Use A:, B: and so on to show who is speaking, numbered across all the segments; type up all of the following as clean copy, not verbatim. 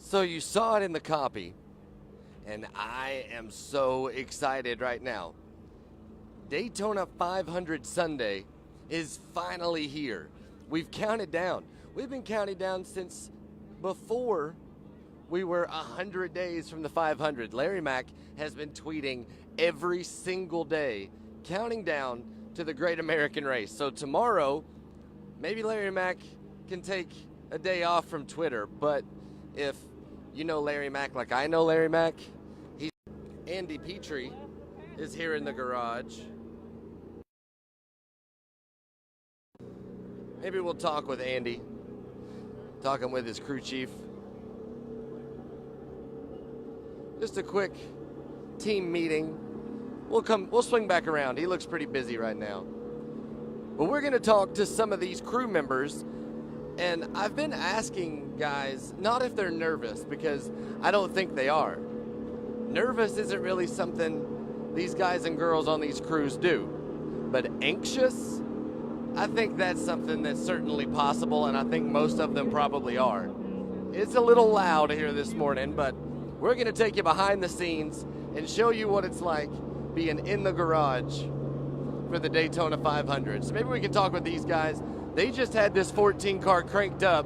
A: So you saw it in the copy, and I am so excited right now. Daytona 500 Sunday is finally here. We've counted down. We've been counting down since before we were 100 days from the 500. Larry Mack has been tweeting every single day, counting down to the Great American Race. So tomorrow, maybe Larry Mack can take a day off from Twitter, but if you know Larry Mack like I know Larry Mack, Andy Petrie is here in the garage. Maybe we'll talk with Andy, talking with his crew chief. Just a quick team meeting. We'll swing back around. He looks pretty busy right now. But we're going to talk to some of these crew members. And I've been asking guys, not if they're nervous, because I don't think they are. Nervous isn't really something these guys and girls on these crews do. But anxious, I think that's something that's certainly possible, and I think most of them probably are. It's a little loud here this morning, but we're going to take you behind the scenes and show you what it's like being in the garage for the Daytona 500. So maybe we can talk with these guys. They just had this 14 car cranked up.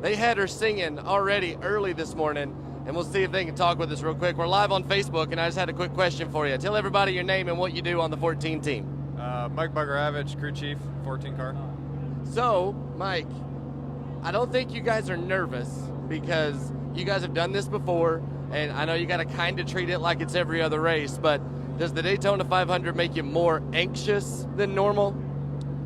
A: They had her singing already early this morning, and we'll see if they can talk with us real quick. We're live on Facebook, and I just had a quick question for you. Tell everybody your name and what you do on the 14 team.
B: Mike Buggeravich, crew chief, 14 car.
A: So, Mike, I don't think you guys are nervous because you guys have done this before, and I know you got to kind of treat it like it's every other race, but does the Daytona 500 make you more anxious than normal?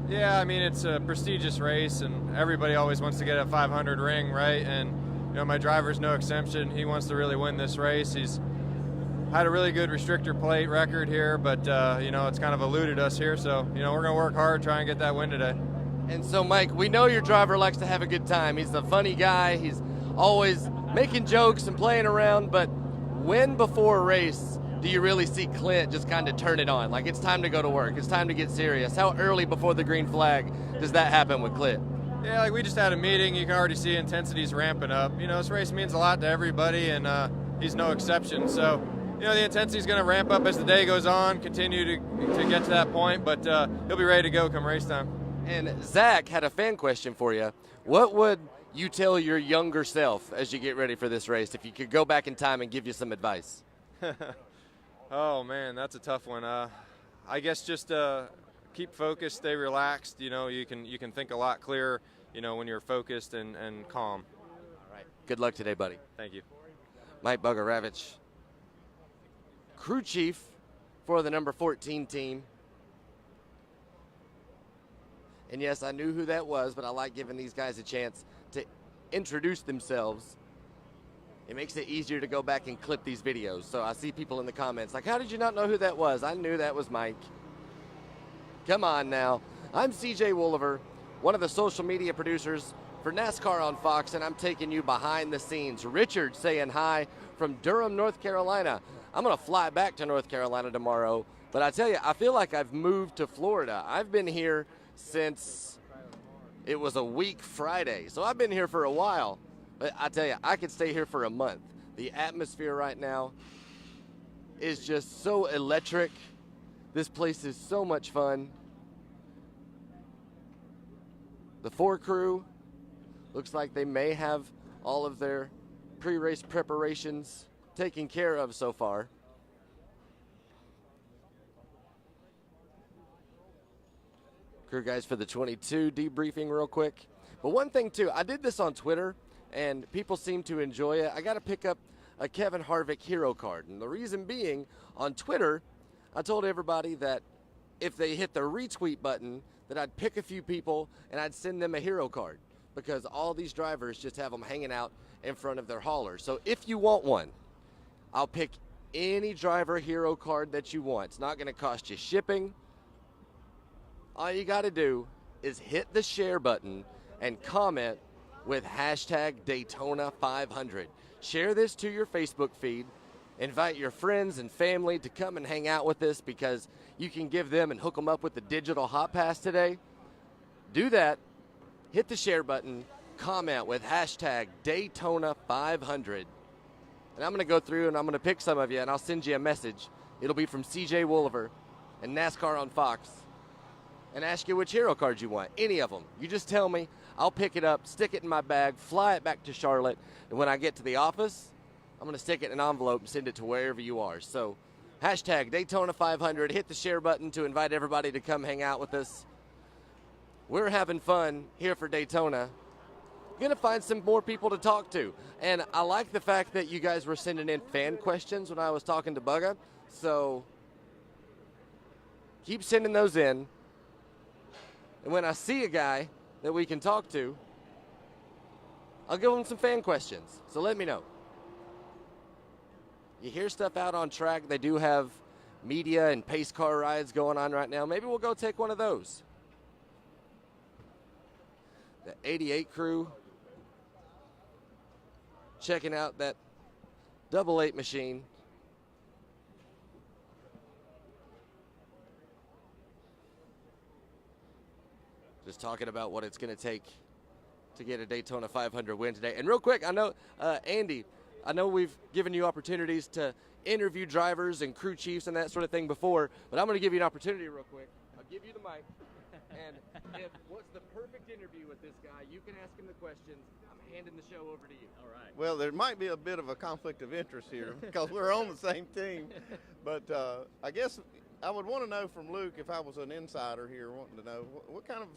B: Yeah, I mean, it's a prestigious race, and everybody always wants to get a 500 ring, right? And, you know, my driver's no exception. He wants to really win this race. He's had a really good restrictor plate record here, but, you know, it's kind of eluded us here. So, you know, we're going to work hard, try and get that win today.
A: And so, Mike, we know your driver likes to have a good time. He's a funny guy. He's always making jokes and playing around, but when before a race do you really see Clint just kind of turn it on? Like, it's time to go to work. It's time to get serious. How early before the green flag does that happen with Clint?
B: Yeah, like we just had a meeting. You can already see intensity's ramping up. You know, this race means a lot to everybody, and he's no exception. So, you know, the intensity's going to ramp up as the day goes on, continue to get to that point, but he'll be ready to go come race time.
A: And Zach had a fan question for you. What would you tell your younger self as you get ready for this race if you could go back in time and give you some advice?
B: Oh, man, that's a tough one. I guess just keep focused, stay relaxed. You know, you can think a lot clearer, you know, when you're focused and calm.
A: All right. Good luck today, buddy.
B: Thank you.
A: Mike Buggeravich, crew chief for the number 14 team. And yes, I knew who that was, but I like giving these guys a chance to introduce themselves. It makes it easier to go back and clip these videos. So I see people in the comments like, how did you not know who that was? I knew that was Mike. Come on now. I'm CJ Wooliver, one of the social media producers for NASCAR on Fox, and I'm taking you behind the scenes. Richard saying hi from Durham, North Carolina. I'm going to fly back to North Carolina tomorrow, but I tell you, I feel like I've moved to Florida. I've been here since it was a week Friday, so I've been here for a while. But I tell you, I could stay here for a month. The atmosphere right now is just so electric. This place is so much fun. The 4 crew looks like they may have all of their pre-race preparations taken care of so far. Crew guys for the 22 debriefing real quick. But one thing too, I did this on Twitter and people seem to enjoy it. I got to pick up a Kevin Harvick hero card. And the reason being, on Twitter, I told everybody that if they hit the retweet button, that I'd pick a few people and I'd send them a hero card because all these drivers just have them hanging out in front of their haulers. So if you want one, I'll pick any driver hero card that you want. It's not going to cost you shipping. All you got to do is hit the share button and comment with hashtag Daytona 500. Share this to your Facebook feed. Invite your friends and family to come and hang out with us because you can give them and hook them up with the digital hot pass today. Do that. Hit the share button comment with hashtag Daytona 500. And I'm going to go through and I'm going to pick some of you and I'll send you a message. It'll be from CJ Wolliver and NASCAR on Fox, and ask you which hero card you want. Any of them. You just tell me. I'll pick it up, stick it in my bag, fly it back to Charlotte, and when I get to the office, I'm going to stick it in an envelope and send it to wherever you are. So, hashtag Daytona 500. Hit the share button to invite everybody to come hang out with us. We're having fun here for Daytona. Going to find some more people to talk to. And I like the fact that you guys were sending in fan questions when I was talking to Bugga. So, keep sending those in. And when I see a guy that we can talk to, I'll give him some fan questions. So let me know. You hear stuff out on track. They do have media and pace car rides going on right now. Maybe we'll go take one of those. The 88 crew checking out that double 8 machine. Just talking about what it's going to take to get a Daytona 500 win today. And real quick, I know, Andy, I know we've given you opportunities to interview drivers and crew chiefs and that sort of thing before, but I'm going to give you an opportunity real quick. I'll give you the mic. And what's the perfect interview with this guy? You can ask him the questions. I'm handing the show over to you.
C: All right.
D: Well, there might be a bit of a conflict of interest here because we're on the same team. But I guess I would want to know from Luke, if I was an insider here, wanting to know what kind of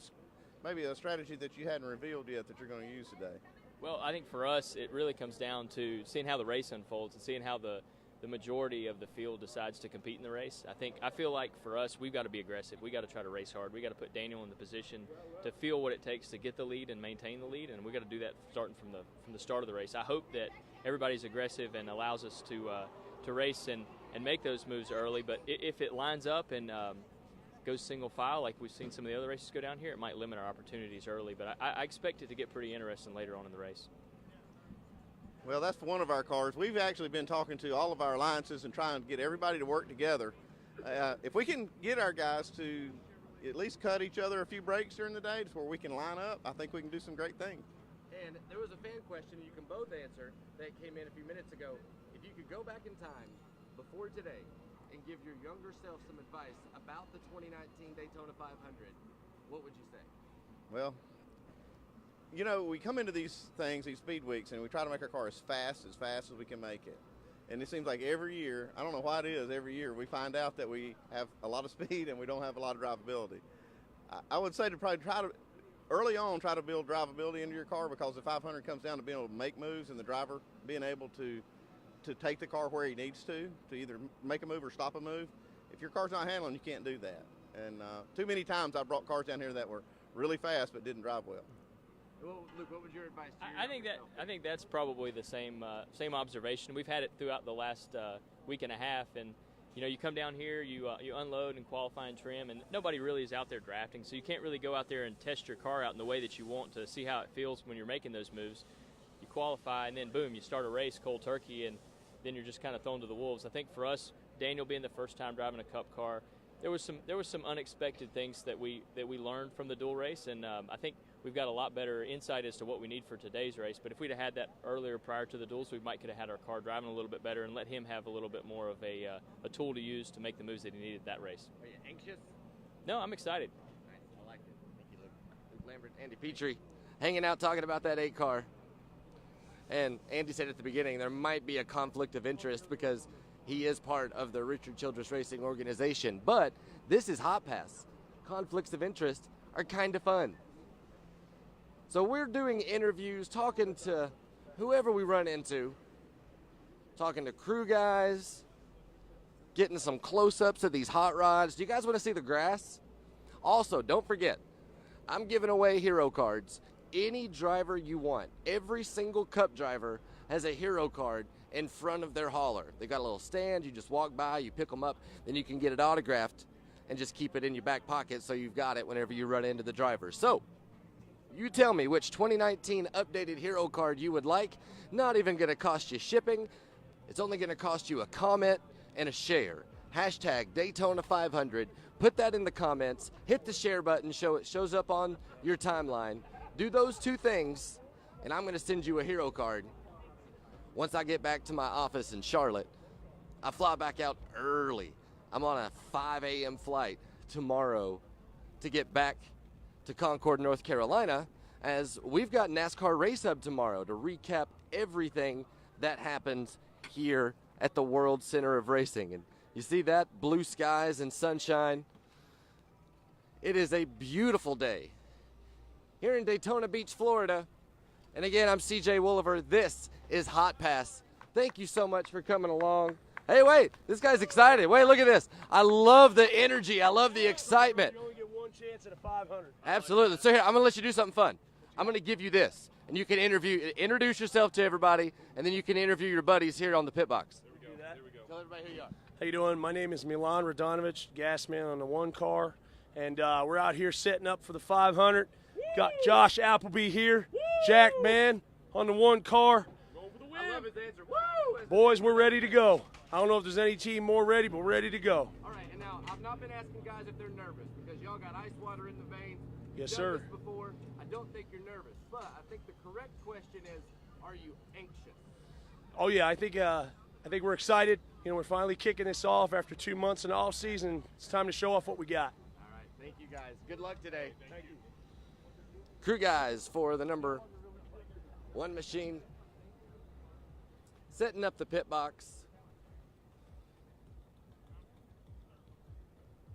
D: maybe a strategy that you hadn't revealed yet that you're going to use today.
C: Well, I think for us, it really comes down to seeing how the race unfolds and seeing how the majority of the field decides to compete in the race. I feel like for us, we've got to be aggressive. We got to try to race hard. We got to put Daniel in the position to feel what it takes to get the lead and maintain the lead, and we got to do that starting from the start of the race. I hope that everybody's aggressive and allows us to race and make those moves early. But if it lines up and goes single file like we've seen some of the other races go down here, it might limit our opportunities early. But I expect it to get pretty interesting later on in the race.
D: Well, that's one of our cars. We've actually been talking to all of our alliances and trying to get everybody to work together. If we can get our guys to at least cut each other a few breaks during the day to where we can line up, I think we can do some great things.
A: And there was a fan question you can both answer that came in a few minutes ago. If you could go back in time before today and give your younger self some advice about the 2019 Daytona 500, what would you say?
D: Well, you know, we come into these things, these speed weeks, and we try to make our car as fast as we can make it. And it seems like every year, I don't know why it is, every year we find out that we have a lot of speed and we don't have a lot of drivability. I would say to probably early on, try to build drivability into your car, because the 500 comes down to being able to make moves and the driver being able to take the car where he needs to either make a move or stop a move. If your car's not handling, you can't do that. And too many times I brought cars down here that were really fast but didn't drive well.
A: Well, Luke, what was your advice to
C: I think that's probably the same observation. We've had it throughout the last week and a half, and you come down here, you unload and qualify and trim, and nobody really is out there drafting, so you can't really go out there and test your car out in the way that you want to see how it feels when you're making those moves. You qualify, and then boom, you start a race cold turkey, and then you're just kind of thrown to the wolves. I think for us, Daniel being the first time driving a Cup car, there was some unexpected things that we learned from the dual race, and I think we've got a lot better insight as to what we need for today's race. But if we'd have had that earlier prior to the duels, we might could have had our car driving a little bit better and let him have a little bit more of a tool to use to make the moves that he needed that race.
A: Are you anxious?
C: No, I'm excited.
A: Nice, I like it. Thank you, Luke. Luke Lambert, Andy Petrie, hanging out talking about that 8 car. And Andy said at the beginning there might be a conflict of interest because he is part of the Richard Childress Racing organization. But this is Hot Pass. Conflicts of interest are kind of fun. So we're doing interviews, talking to whoever we run into, talking to crew guys, getting some close-ups of these hot rods. Do you guys want to see the grass? Also, don't forget, I'm giving away hero cards. Any driver you want, every single Cup driver has a hero card in front of their hauler. They got a little stand, you just walk by, you pick them up, then you can get it autographed and just keep it in your back pocket so you've got it whenever you run into the driver. So, you tell me which 2019 updated hero card you would like. Not even going to cost you shipping. It's only going to cost you a comment and a share. Hashtag Daytona 500. Put that in the comments. Hit the share button. It shows up on your timeline. Do those 2 things, and I'm going to send you a hero card once I get back to my office in Charlotte. I fly back out early. I'm on a 5 a.m. flight tomorrow to get back to Concord, North Carolina, as we've got NASCAR Race Hub tomorrow to recap everything that happens here at the World Center of Racing. And you see that? Blue skies and sunshine. It is a beautiful day here in Daytona Beach, Florida. And again, I'm CJ Wolliver. This is Hot Pass. Thank you so much for coming along. Hey, wait, this guy's excited. Wait, look at this. I love the energy. I love the excitement.
E: You only get one chance at a 500.
A: Absolutely. So here, I'm going to let you do something fun. I'm going to give you this, and you can introduce yourself to everybody, and then you can interview your buddies here on the pit box.
E: There we go. There we go.
A: Tell everybody who you are.
E: How you doing? My name is Milan Radonovich, gas man on the one car, and we're out here setting up for the 500. Got Josh Appleby here, Jack man on the one car.
A: I love his answer. Woo!
E: Boys, we're ready to go. I don't know if there's any team more ready, but we're ready to go.
A: All right, and now I've not been asking guys if they're nervous because y'all got ice water in the veins.
E: Yes,
A: You've
E: sir.
A: done this before. I don't think you're nervous, but I think the correct question is, are you anxious?
E: Oh yeah, I think we're excited. You know, we're finally kicking this off after 2 months in the off season. It's time to show off what we got.
A: All right, thank you guys. Good luck today. Thank you. Crew guys for the number 1 machine, setting up the pit box.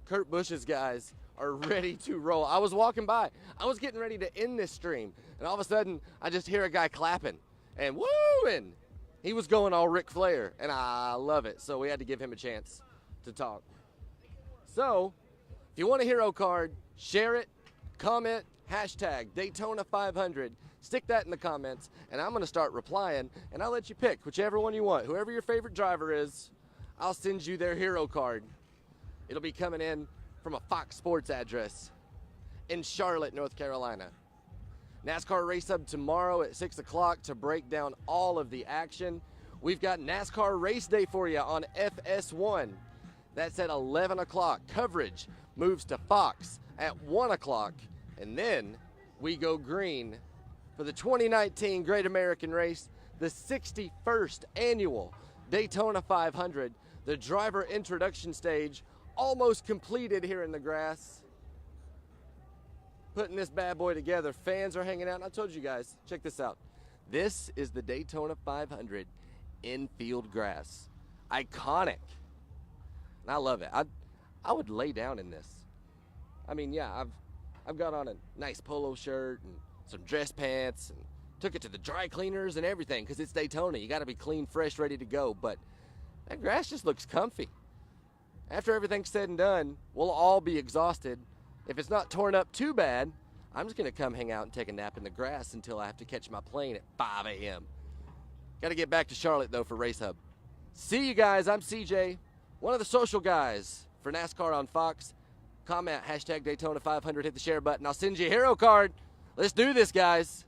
A: Kurt Busch's guys are ready to roll. I was walking by. I was getting ready to end this stream, and all of a sudden, I just hear a guy clapping and wooing. He was going all Ric Flair, and I love it. So we had to give him a chance to talk. So if you want a hero card, share it, comment, hashtag Daytona 500. Stick that in the comments, and I'm going to start replying, and I'll let you pick whichever one you want. Whoever your favorite driver is, I'll send you their hero card. It'll be coming in from a Fox Sports address in Charlotte, North Carolina. NASCAR Race Hub tomorrow at 6 o'clock to break down all of the action. We've got NASCAR Race Day for you on FS1. That's at 11 o'clock. Coverage moves to Fox at 1 o'clock. And then we go green for the 2019 Great American Race, the 61st annual Daytona 500, the driver introduction stage, almost completed here in the grass. Putting this bad boy together. Fans are hanging out. And I told you guys, check this out. This is the Daytona 500 infield grass. Iconic. And I love it. I would lay down in this. I mean, yeah, I've got on a nice polo shirt and some dress pants and took it to the dry cleaners and everything because it's Daytona. You got to be clean, fresh, ready to go. But that grass just looks comfy. After everything's said and done, we'll all be exhausted. If it's not torn up too bad, I'm just going to come hang out and take a nap in the grass until I have to catch my plane at 5 a.m. Got to get back to Charlotte, though, for Race Hub. See you guys. I'm CJ, one of the social guys for NASCAR on Fox. Comment, hashtag Daytona 500, hit the share button. I'll send you a hero card. Let's do this, guys.